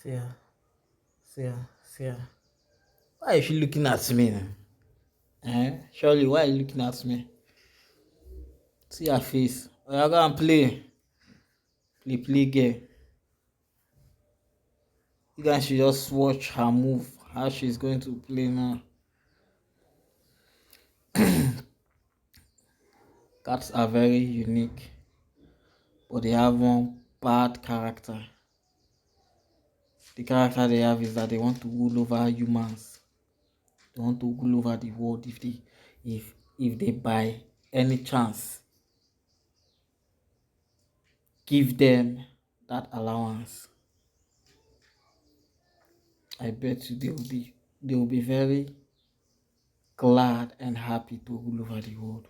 See her, see her, see her. Why is she looking at me now? Surely, why are you looking at me? See her face. Oh, yeah, go and play. Play game. You guys should just watch her move, how she's going to play now. Cats are very unique, but they have one bad character. The character they have is that they want to rule over humans. They want to rule over the world if they by any chance give them that allowance. I bet you they will be very glad and happy to rule over the world.